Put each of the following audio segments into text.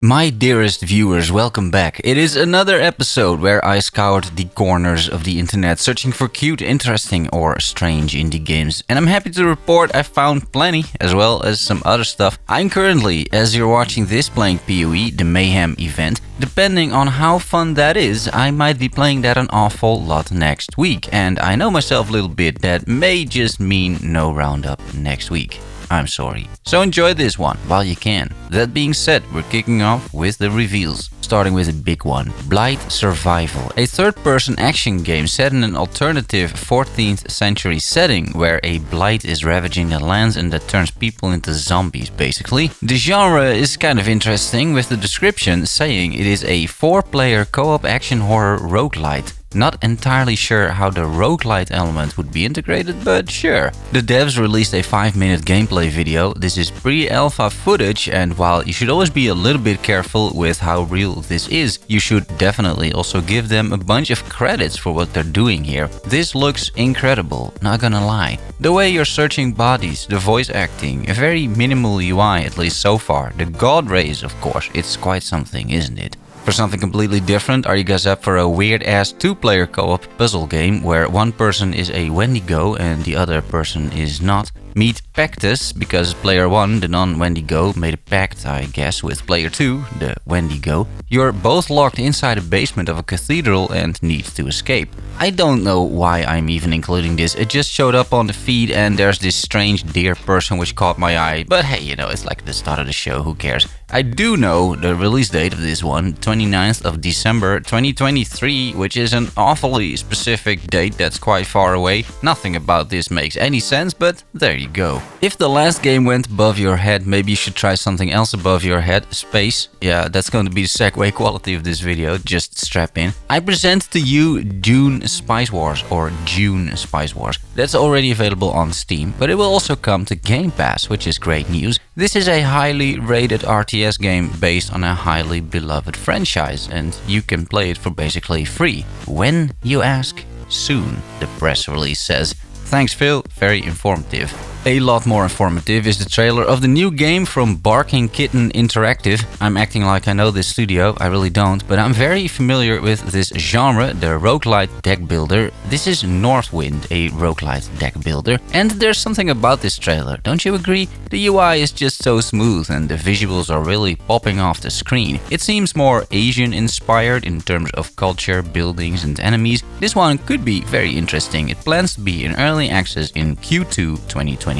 My dearest viewers, welcome back. It is another episode where I scoured the corners of the internet searching for cute, interesting or strange indie games, and I'm happy to report I found plenty, as well as some other stuff. I'm currently, as you're watching this, playing PoE, the Mayhem event. Depending on how fun that is, I might be playing that an awful lot next week, and I know myself a little bit, that may just mean no Roundup next week. I'm sorry. So enjoy this one while you can. That being said, we're kicking off with the reveals. Starting with a big one, Blight Survival, a third-person action game set in an alternative 14th century setting where a blight is ravaging the lands and that turns people into zombies, basically. The genre is kind of interesting, with the description saying it is a 4-player co-op action horror roguelite. Not entirely sure how the roguelite element would be integrated, but sure. The devs released a 5-minute gameplay video. This is pre-alpha footage, and while you should always be a little bit careful with how real this is, you should definitely also give them a bunch of credits for what they're doing here. This looks incredible, not gonna lie. The way you're searching bodies, the voice acting, a very minimal UI at least so far. The god rays, of course, it's quite something, isn't it? For something completely different, are you guys up for a weird-ass 2-player co-op puzzle game where one person is a Wendigo and the other person is not? Meet Pactus, because player 1, the non-Wendigo, made a pact, I guess, with player 2, the Wendigo. You're both locked inside a basement of a cathedral and need to escape. I don't know why I'm even including this, it just showed up on the feed and there's this strange deer person which caught my eye, but hey, you know, it's like the start of the show, who cares? I do know the release date of this one, 29th of December 2023, which is an awfully specific date that's quite far away. Nothing about this makes any sense, but there you go. If the last game went above your head, maybe you should try something else above your head. Space. Yeah, that's going to be the segue quality of this video, just strap in. I present to you Dune Spice Wars, or June Spice Wars. That's already available on Steam, but it will also come to Game Pass, which is great news. This is a highly rated RTS game based on a highly beloved franchise, and you can play it for basically free. When, you ask? Soon, the press release says. Thanks Phil, very informative. A lot more informative is the trailer of the new game from Barking Kitten Interactive. I'm acting like I know this studio, I really don't, but I'm very familiar with this genre, the roguelite deck builder. This is Northwind, a roguelite deck builder, and there's something about this trailer, don't you agree? The UI is just so smooth and the visuals are really popping off the screen. It seems more Asian inspired in terms of culture, buildings and enemies. This one could be very interesting. It plans to be in early access in Q2 2023.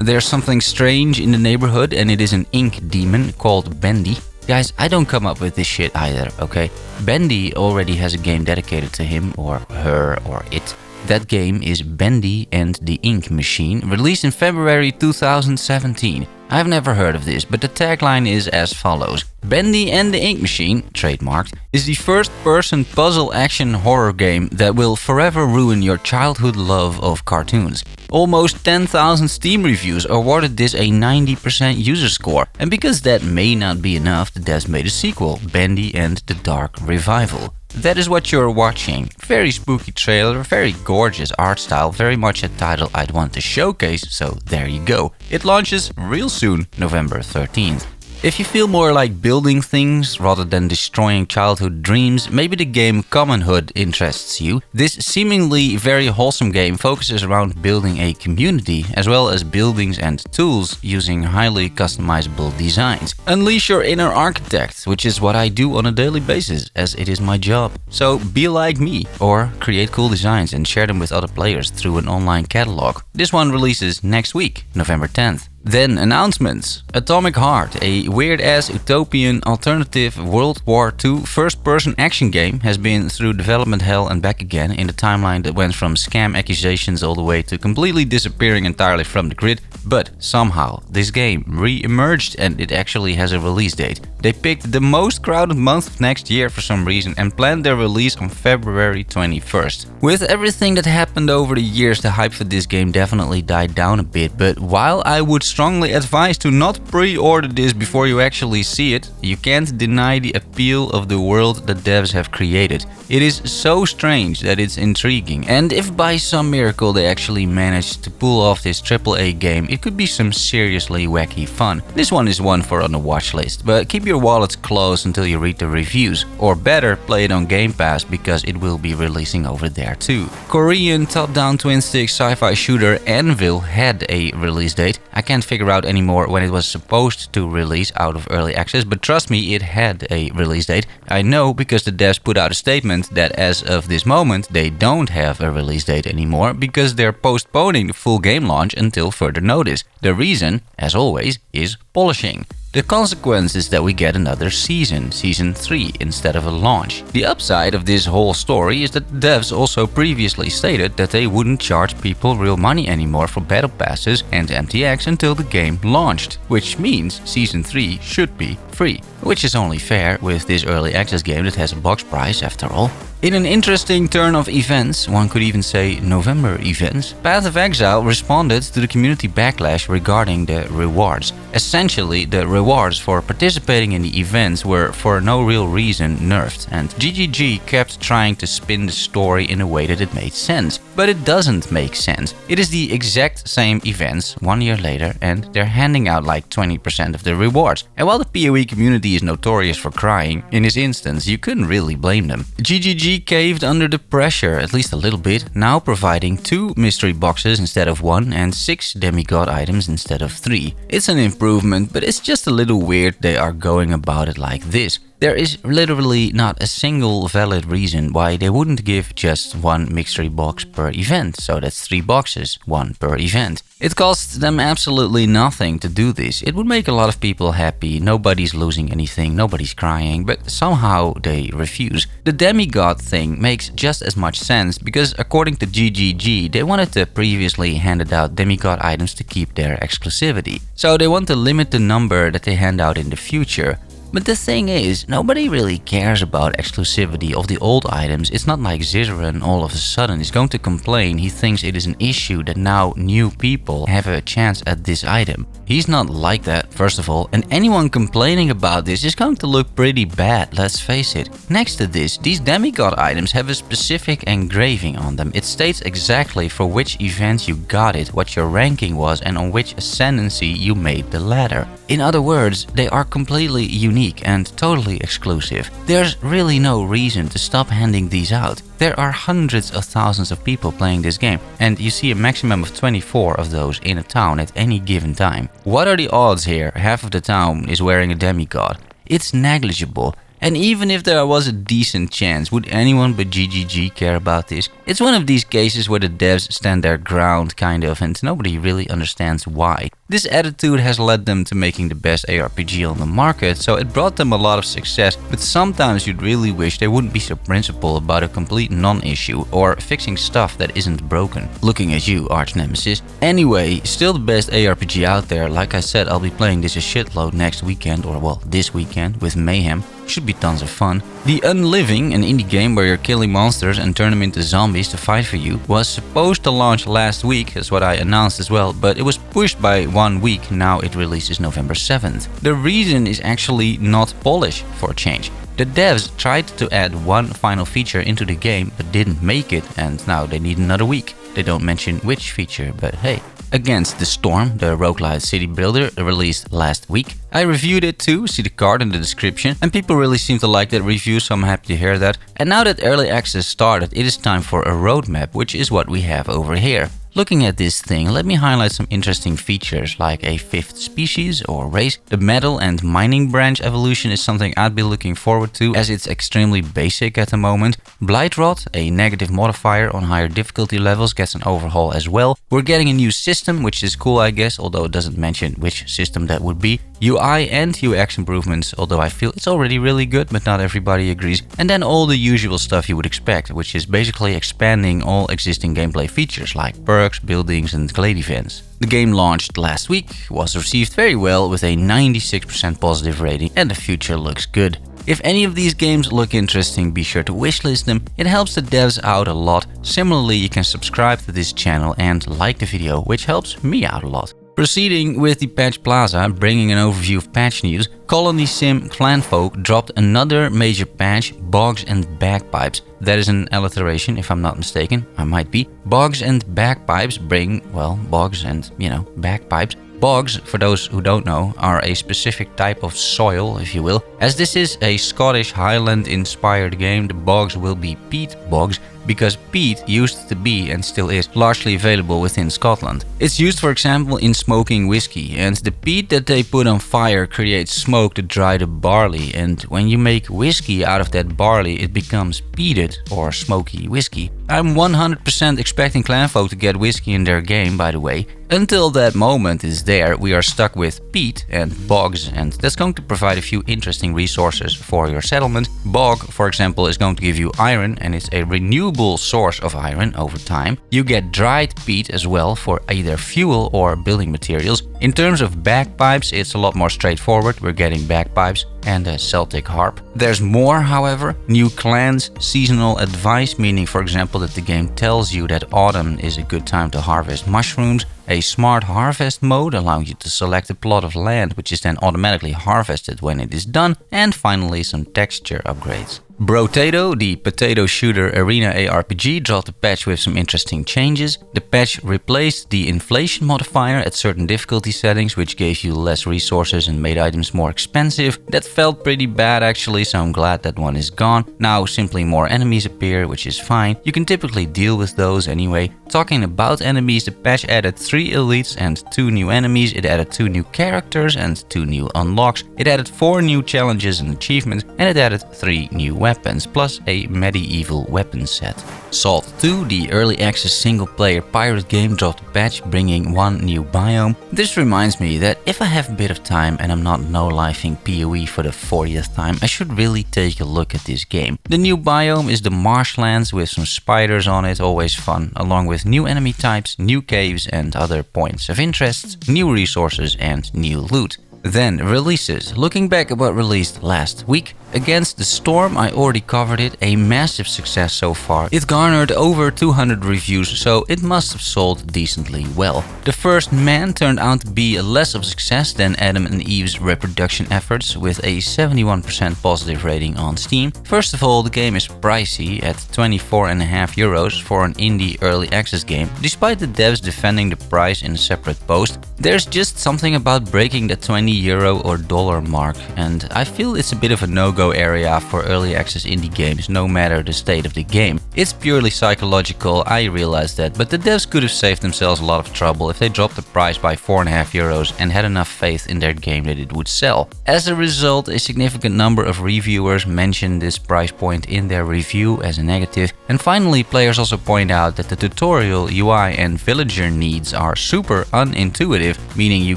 There's something strange in the neighborhood, and it is an ink demon called Bendy. Guys, I don't come up with this shit either, okay? Bendy already has a game dedicated to him, or her, or it. That game is Bendy and the Ink Machine, released in February 2017. I've never heard of this, but the tagline is as follows. Bendy and the Ink Machine, trademarked, is the first-person puzzle action horror game that will forever ruin your childhood love of cartoons. Almost 10,000 Steam reviews awarded this a 90% user score, and because that may not be enough, the devs made a sequel, Bendy and the Dark Revival. That is what you're watching. Very spooky trailer, very gorgeous art style, very much a title I'd want to showcase, so there you go. It launches real soon, November 13th. If you feel more like building things rather than destroying childhood dreams, maybe the game Commonhood interests you. This seemingly very wholesome game focuses around building a community, as well as buildings and tools using highly customizable designs. Unleash your inner architect, which is what I do on a daily basis, as it is my job. So be like me, or create cool designs and share them with other players through an online catalog. This one releases next week, November 10th. Then announcements. Atomic Heart, a weird-ass utopian alternative World War II first-person action game, has been through development hell and back again in a timeline that went from scam accusations all the way to completely disappearing entirely from the grid. But somehow, this game re-emerged and it actually has a release date. They picked the most crowded month of next year for some reason and planned their release on February 21st. With everything that happened over the years, the hype for this game definitely died down a bit, but while I would strongly advise to not pre-order this before you actually see it, you can't deny the appeal of the world that devs have created. It is so strange that it's intriguing, and if by some miracle they actually managed to pull off this AAA game, it could be some seriously wacky fun. This one is one for on the watch list, but keep your your wallets closed until you read the reviews, or better, play it on Game Pass because it will be releasing over there too. Korean top-down twin-stick sci-fi shooter ANVIL had a release date. I can't figure out anymore when it was supposed to release out of early access, but trust me, it had a release date. I know because the devs put out a statement that as of this moment they don't have a release date anymore because they're postponing the full game launch until further notice. The reason, as always, is polishing. The consequence is that we get another season 3, instead of a launch. The upside of this whole story is that devs also previously stated that they wouldn't charge people real money anymore for battle passes and MTX until the game launched, which means season 3 should be free, which is only fair with this early access game that has a box price after all. In an interesting turn of events, one could even say November events, Path of Exile responded to the community backlash regarding the rewards. Essentially, the rewards for participating in the events were for no real reason nerfed, and GGG kept trying to spin the story in a way that it made sense. But it doesn't make sense. It is the exact same events 1 year later, and they're handing out like 20% of the rewards. And while the PoE community is notorious for crying, in this instance you couldn't really blame them. GGG caved under the pressure, at least a little bit, now providing 2 mystery boxes instead of 1 and 6 demigod items instead of 3. It's an improvement, but it's just a little weird they are going about it like this. There is literally not a single valid reason why they wouldn't give just 1 mystery box per event, so that's 3 boxes, 1 per event. It costs them absolutely nothing to do this. It would make a lot of people happy, nobody's losing anything, nobody's crying, but somehow they refuse. The demigod thing makes just as much sense because according to GGG, they wanted to previously handed out demigod items to keep their exclusivity. So they want to limit the number that they hand out in the future. But the thing is, nobody really cares about exclusivity of the old items. It's not like Zizaran all of a sudden is going to complain he thinks it is an issue that now new people have a chance at this item. He's not like that, first of all, and anyone complaining about this is going to look pretty bad, let's face it. Next to this, these demigod items have a specific engraving on them. It states exactly for which event you got it, what your ranking was, and on which ascendancy you made the ladder. In other words, they are completely unique and totally exclusive. There's really no reason to stop handing these out. There are hundreds of thousands of people playing this game, and you see a maximum of 24 of those in a town at any given time. What are the odds here? Half of the town is wearing a demigod. It's negligible. And even if there was a decent chance, would anyone but GGG care about this? It's one of these cases where the devs stand their ground, kind of, and nobody really understands why. This attitude has led them to making the best ARPG on the market, so it brought them a lot of success, but sometimes you'd really wish they wouldn't be so principled about a complete non-issue or fixing stuff that isn't broken. Looking at you, arch nemesis. Anyway, still the best ARPG out there. Like I said, I'll be playing this a shitload next weekend, or well, this weekend, with Mayhem. Should be tons of fun. The Unliving, an indie game where you're killing monsters and turn them into zombies to fight for you, was supposed to launch last week, that's what I announced as well, but it was pushed by 1 week, now it releases November 7th. The reason is actually not polish, for a change. The devs tried to add 1 final feature into the game but didn't make it, and now they need another week. They don't mention which feature, but hey. Against the Storm, the roguelite city builder released last week. I reviewed it too, see the card in the description, and people really seem to like that review, so I'm happy to hear that. And now that early access started, it is time for a roadmap, which is what we have over here. Looking at this thing, let me highlight some interesting features like a 5th species or race. The metal and mining branch evolution is something I'd be looking forward to as it's extremely basic at the moment. Blight Rot, a negative modifier on higher difficulty levels, gets an overhaul as well. We're getting a new system, which is cool I guess, although it doesn't mention which system that would be. UI and UX improvements, although I feel it's already really good, but not everybody agrees. And then all the usual stuff you would expect, which is basically expanding all existing gameplay features like perks, buildings and glade events. The game launched last week, was received very well with a 96% positive rating, and the future looks good. If any of these games look interesting, be sure to wishlist them, it helps the devs out a lot. Similarly, you can subscribe to this channel and like the video, which helps me out a lot. Proceeding with the patch Plaza, bringing an overview of patch news, Colony Sim Clanfolk dropped another major patch, Bogs and Bagpipes. That is an alliteration if I'm not mistaken, I might be. Bogs and Bagpipes bring, well, bogs and, bagpipes, Bogs, for those who don't know, are a specific type of soil, if you will. As this is a Scottish Highland-inspired game, the bogs will be peat bogs, because peat used to be and still is largely available within Scotland. It's used, for example, in smoking whiskey, and the peat that they put on fire creates smoke to dry the barley, and when you make whiskey out of that barley, it becomes peated or smoky whiskey. I'm 100% expecting Clanfolk to get whiskey in their game, by the way. Until that moment is there, we are stuck with peat and bogs, and that's going to provide a few interesting resources for your settlement. Bog, for example, is going to give you iron, and it's a renewable source of iron over time. You get dried peat as well for either fuel or building materials. In terms of bagpipes, it's a lot more straightforward. We're getting bagpipes and a Celtic harp. There's more, however. New clans, seasonal advice, meaning, for example, that the game tells you that autumn is a good time to harvest mushrooms. A smart harvest mode allowing you to select a plot of land, which is then automatically harvested when it is done. And finally, some texture upgrades. Brotato, the potato shooter arena ARPG, dropped a patch with some interesting changes. The patch replaced the inflation modifier at certain difficulty settings, which gave you less resources and made items more expensive. That felt pretty bad actually, so I'm glad that one is gone. Now simply more enemies appear, which is fine. You can typically deal with those anyway. Talking about enemies, the patch added 3 elites and 2 new enemies. It added 2 new characters and 2 new unlocks. It added 4 new challenges and achievements, and it added 3 new weapons, plus a medieval weapon set. Salt 2, the early access single-player pirate game, dropped a patch bringing 1 new biome. This reminds me that if I have a bit of time and I'm not no-lifing PoE for the 40th time, I should really take a look at this game. The new biome is the marshlands with some spiders on it, always fun, along with new enemy types, new caves and other points of interest, new resources and new loot. Then releases. Looking back at what released last week, Against the Storm, I already covered it, a massive success so far. It garnered over 200 reviews, so it must have sold decently well. The First Man turned out to be less of a success than Adam and Eve's reproduction efforts, with a 71% positive rating on Steam. First of all, the game is pricey at €24.50 for an indie early access game, despite the devs defending the price in a separate post. There's just something about breaking the €20 or dollar mark, and I feel it's a bit of a no-go area for early access indie games, no matter the state of the game. It's purely psychological, I realize that, but the devs could have saved themselves a lot of trouble if they dropped the price by €4.50 and had enough faith in their game that it would sell. As a result, a significant number of reviewers mentioned this price point in their review as a negative, and finally players also point out that the tutorial, UI and villager needs are super unintuitive, meaning you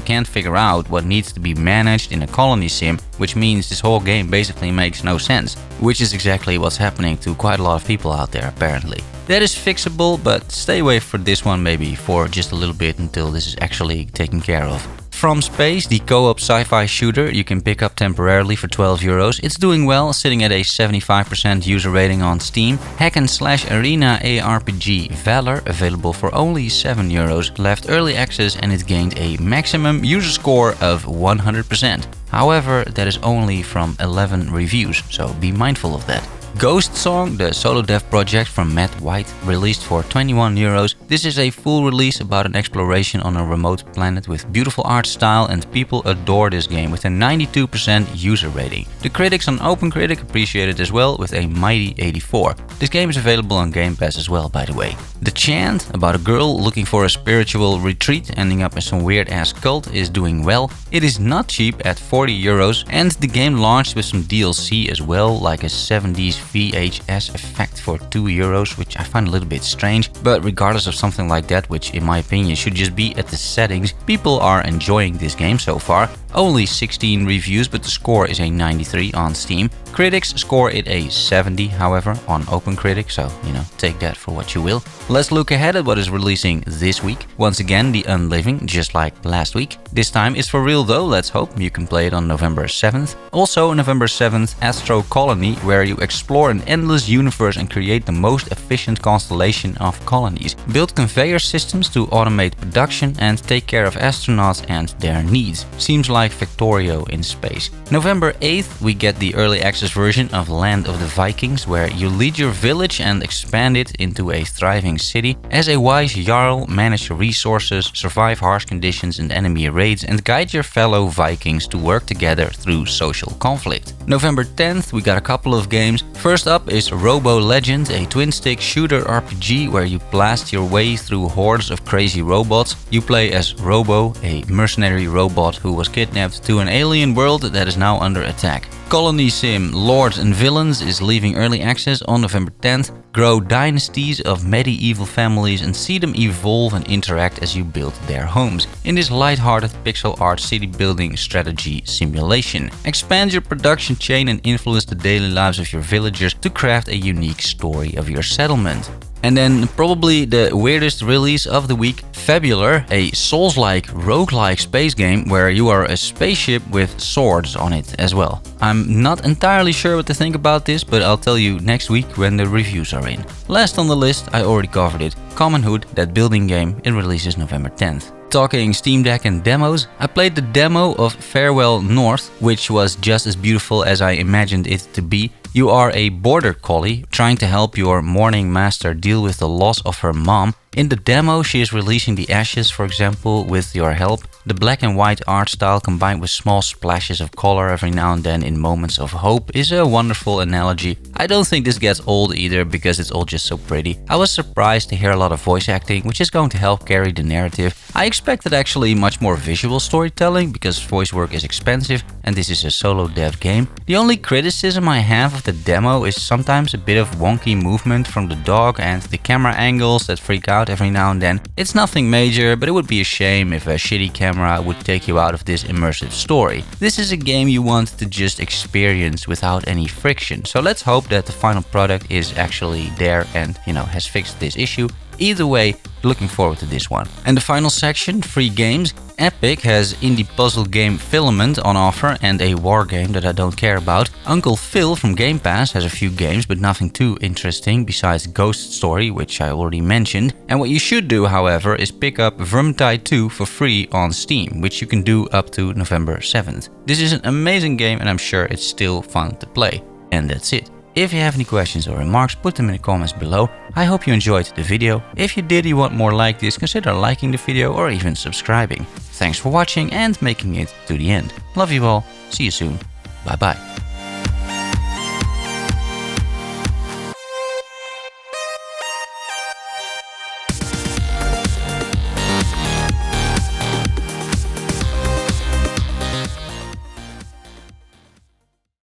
can't figure out what needs to be managed in a colony sim, which means this whole game basically makes no sense, which is exactly what's happening to quite a lot of people out there apparently. That is fixable, but stay away for this one maybe for just a little bit until this is actually taken care of. From Space, the co-op sci-fi shooter you can pick up temporarily for €12. It's doing well, sitting at a 75% user rating on Steam. Hack and slash arena ARPG Valor, available for only €7, left early access and it gained a maximum user score of 100%. However, that is only from 11 reviews, so be mindful of that. Ghost Song, the solo dev project from Matt White, released for €21. This is a full release about an exploration on a remote planet with beautiful art style, and people adore this game with a 92% user rating. The critics on OpenCritic appreciate it as well with a mighty 84. This game is available on Game Pass as well, by the way. The Chant, about a girl looking for a spiritual retreat ending up in some weird ass cult, is doing well. It is not cheap at €40, and the game launched with some DLC as well, like a 70s VHS effect for €2, which I find a little bit strange, but regardless of something like that, which in my opinion should just be at the settings, people are enjoying this game so far. Only 16 reviews, but the score is a 93 on Steam. Critics score it a 70, however, on OpenCritic, so, take that for what you will. Let's look ahead at what is releasing this week. Once again, the Unliving, just like last week. This time it's for real though, let's hope. You can play it on November 7th. Also, November 7th, Astro Colony, where you explore explore an endless universe and create the most efficient constellation of colonies. Build conveyor systems to automate production and take care of astronauts and their needs. Seems like Factorio in space. November 8th, we get the early access version of Land of the Vikings, where you lead your village and expand it into a thriving city. As a wise Jarl, manage your resources, survive harsh conditions and enemy raids, and guide your fellow Vikings to work together through social conflict. November 10th, we got a couple of games. First up is Robo Legend, a twin-stick shooter RPG where you blast your way through hordes of crazy robots. You play as Robo, a mercenary robot who was kidnapped to an alien world that is now under attack. Colony sim Lords and Villeins is leaving early access on November 10th. Grow dynasties of medieval families and see them evolve and interact as you build their homes in this light-hearted pixel art city building strategy simulation. Expand your production chain and influence the daily lives of your villagers to craft a unique story of your settlement. And then probably the weirdest release of the week, Fabular, a Souls-like, roguelike space game where you are a spaceship with swords on it as well. I'm not entirely sure what to think about this, but I'll tell you next week when the reviews are in. Last on the list, I already covered it, Common Hood, that building game, it releases November 10th. Talking Steam Deck and demos, I played the demo of Farewell North, which was just as beautiful as I imagined it to be. You are a border collie trying to help your mourning master deal with the loss of her mom. In the demo, she is releasing the ashes, for example, with your help. The black and white art style combined with small splashes of color every now and then in moments of hope is a wonderful analogy. I don't think this gets old either because it's all just so pretty. I was surprised to hear a lot of voice acting, which is going to help carry the narrative. I expected actually much more visual storytelling because voice work is expensive and this is a solo dev game. The only criticism I have of the demo is sometimes a bit of wonky movement from the dog and the camera angles that freak out every now and then. It's nothing major, but it would be a shame if a shitty camera would take you out of this immersive story. This is a game you want to just experience without any friction, so let's hope that the final product is actually there and, has fixed this issue. Either way, looking forward to this one. And the final section, free games. Epic has indie puzzle game Filament on offer and a war game that I don't care about. Uncle Phil from Game Pass has a few games, but nothing too interesting besides Ghost Story, which I already mentioned. And what you should do, however, is pick up Vermintide 2 for free on Steam, which you can do up to November 7th. This is an amazing game and I'm sure it's still fun to play. And that's it. If you have any questions or remarks, put them in the comments below. I hope you enjoyed the video. If you did, you want more like this, consider liking the video or even subscribing. Thanks for watching and making it to the end. Love you all. See you soon. Bye bye.